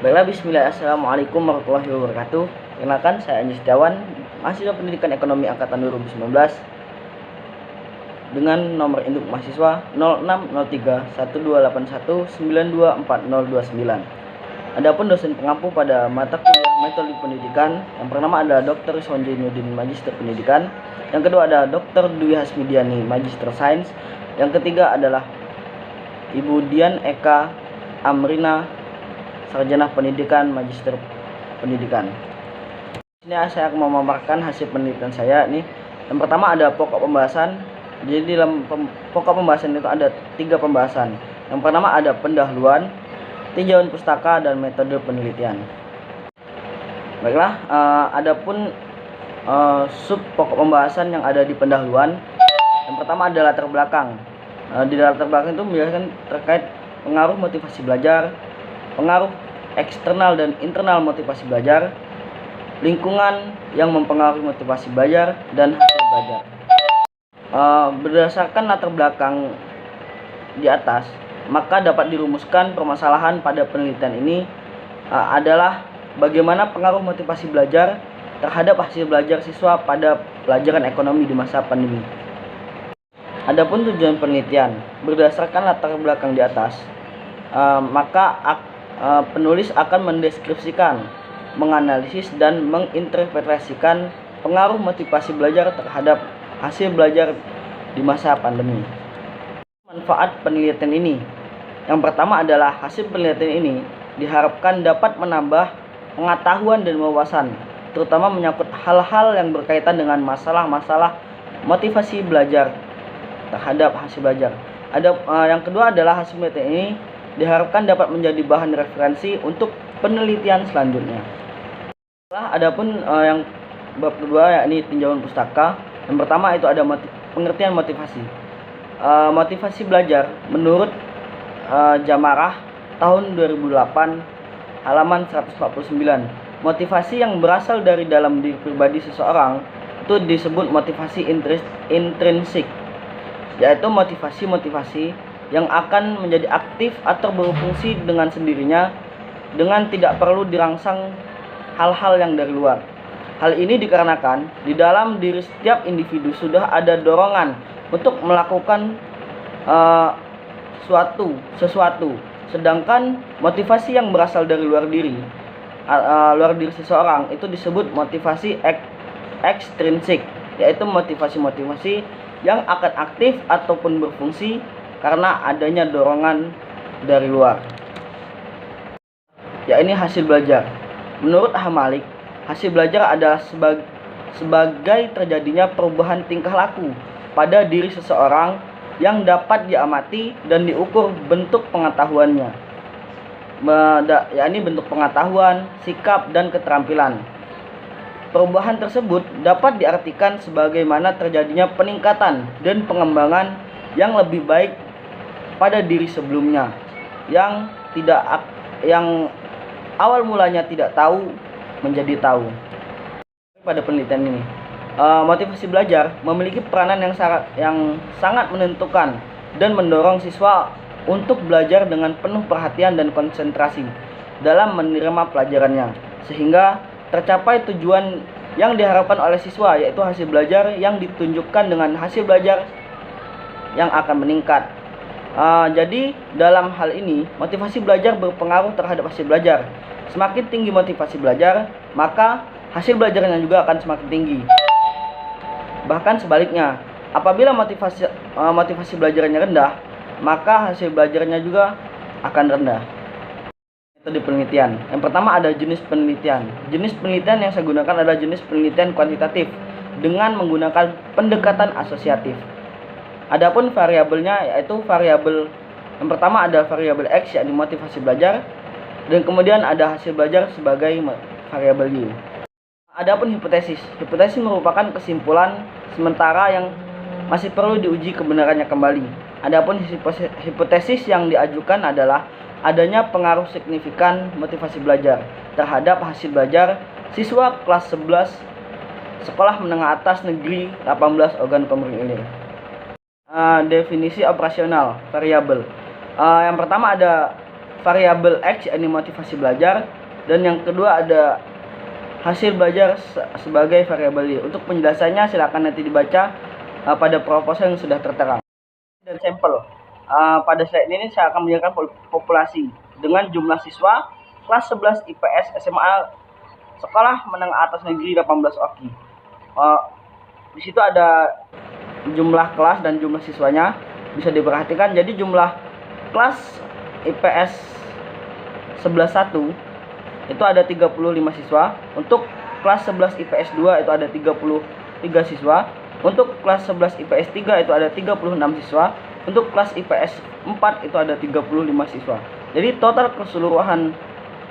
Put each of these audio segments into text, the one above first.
Baiklah, bismillah, assalamualaikum warahmatullahi wabarakatuh. Kenalkan, saya Anji Setiawan, mahasiswa pendidikan ekonomi angkatan 2019 dengan nomor induk mahasiswa 06031281924029. Adapun dosen pengampu pada mata kuliah metode pendidikan yang pertama adalah Dr. Rizwan Jainuddin, Magister Pendidikan. Yang kedua adalah Dr. Dwi Hasmidiani, Magister Sains. Yang ketiga adalah Ibu Dian Eka Amrina, Sarjana Pendidikan, Magister Pendidikan. Di sini saya akan memaparkan hasil penelitian saya nih. Yang pertama ada pokok pembahasan. Jadi dalam pokok pembahasan itu ada 3 pembahasan. Yang pertama ada pendahuluan, tinjauan pustaka, dan metode penelitian. Baiklah, adapun sub pokok pembahasan yang ada di pendahuluan. Yang pertama adalah latar belakang. Di latar belakang itu menjelaskan terkait pengaruh motivasi belajar, pengaruh eksternal dan internal motivasi belajar, lingkungan yang mempengaruhi motivasi belajar, dan hasil belajar. Berdasarkan latar belakang di atas, maka dapat dirumuskan permasalahan pada penelitian ini adalah bagaimana pengaruh motivasi belajar terhadap hasil belajar siswa pada pelajaran ekonomi di masa pandemi. Adapun tujuan penelitian, berdasarkan latar belakang di atas, maka penulis akan mendeskripsikan, menganalisis, dan menginterpretasikan pengaruh motivasi belajar terhadap hasil belajar di masa pandemi. Manfaat penelitian ini, yang pertama adalah hasil penelitian ini diharapkan dapat menambah pengetahuan dan wawasan, terutama menyangkut hal-hal yang berkaitan dengan masalah-masalah motivasi belajar terhadap hasil belajar. Yang kedua adalah hasil penelitian ini diharapkan dapat menjadi bahan referensi untuk penelitian selanjutnya. Adapun yang bab kedua yakni tinjauan pustaka. Yang pertama itu ada pengertian motivasi. Motivasi belajar menurut Jamarah tahun 2008 halaman 149. Motivasi yang berasal dari dalam diri pribadi seseorang itu disebut motivasi intrinsik, yaitu motivasi yang akan menjadi aktif atau berfungsi dengan sendirinya dengan tidak perlu dirangsang hal-hal yang dari luar. Hal ini dikarenakan di dalam diri setiap individu sudah ada dorongan untuk melakukan sesuatu. Sedangkan motivasi yang berasal dari luar diri seseorang itu disebut motivasi ekstrinsik, yaitu motivasi yang akan aktif ataupun berfungsi karena adanya dorongan dari luar. Ya, ini hasil belajar. Menurut Hamalik, hasil belajar adalah sebagai terjadinya perubahan tingkah laku pada diri seseorang yang dapat diamati dan diukur bentuk pengetahuannya, yakni bentuk pengetahuan, sikap, dan keterampilan. Perubahan tersebut dapat diartikan sebagaimana terjadinya peningkatan dan pengembangan yang lebih baik pada diri sebelumnya yang awal mulanya tidak tahu menjadi tahu. Pada penelitian ini, motivasi belajar memiliki peranan yang sangat menentukan dan mendorong siswa untuk belajar dengan penuh perhatian dan konsentrasi dalam menerima pelajarannya, sehingga tercapai tujuan yang diharapkan oleh siswa, yaitu hasil belajar yang ditunjukkan dengan hasil belajar yang akan meningkat. Jadi dalam hal ini motivasi belajar berpengaruh terhadap hasil belajar. Semakin tinggi motivasi belajar, maka hasil belajarnya juga akan semakin tinggi. Bahkan sebaliknya, apabila motivasi belajarnya rendah, maka hasil belajarnya juga akan rendah. Metode penelitian. Yang pertama ada jenis penelitian. Jenis penelitian yang saya gunakan adalah jenis penelitian kuantitatif dengan menggunakan pendekatan asosiatif. Adapun variabelnya yaitu variabel yang pertama ada variabel X, yakni motivasi belajar, dan kemudian ada hasil belajar sebagai variabel Y. Adapun hipotesis. Hipotesis merupakan kesimpulan sementara yang masih perlu diuji kebenarannya kembali. Adapun hipotesis yang diajukan adalah adanya pengaruh signifikan motivasi belajar terhadap hasil belajar siswa kelas 11 Sekolah Menengah Atas Negeri 18 Ogan Komering Ilir. Definisi operasional variabel. Yang pertama ada variabel X, ini motivasi belajar, dan yang kedua ada hasil belajar sebagai variabel Y. Untuk penjelasannya silakan nanti dibaca pada proposal yang sudah tertera. Dan sampel. Pada slide ini saya akan menjelaskan populasi dengan jumlah siswa kelas 11 IPS SMA Sekolah Menengah Atas Negeri 18 Oki. Di situ ada jumlah kelas dan jumlah siswanya, bisa diperhatikan. Jadi jumlah kelas IPS 11.1 itu ada 35 siswa. Untuk kelas 11 IPS 2 itu ada 33 siswa. Untuk kelas 11 IPS 3 itu ada 36 siswa. Untuk kelas IPS 4 itu ada 35 siswa. Jadi total keseluruhan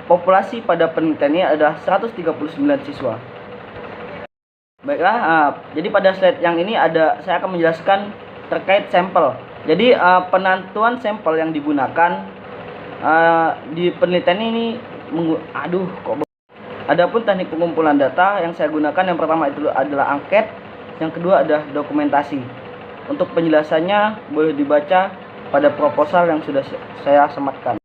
populasi pada penelitian ini adalah 139 siswa. Baiklah, jadi pada slide yang ini saya akan menjelaskan terkait sampel. Jadi penentuan sampel yang digunakan di penelitian ini adapun teknik pengumpulan data yang saya gunakan, yang pertama itu adalah angket, yang kedua adalah dokumentasi. Untuk penjelasannya boleh dibaca pada proposal yang sudah saya sematkan.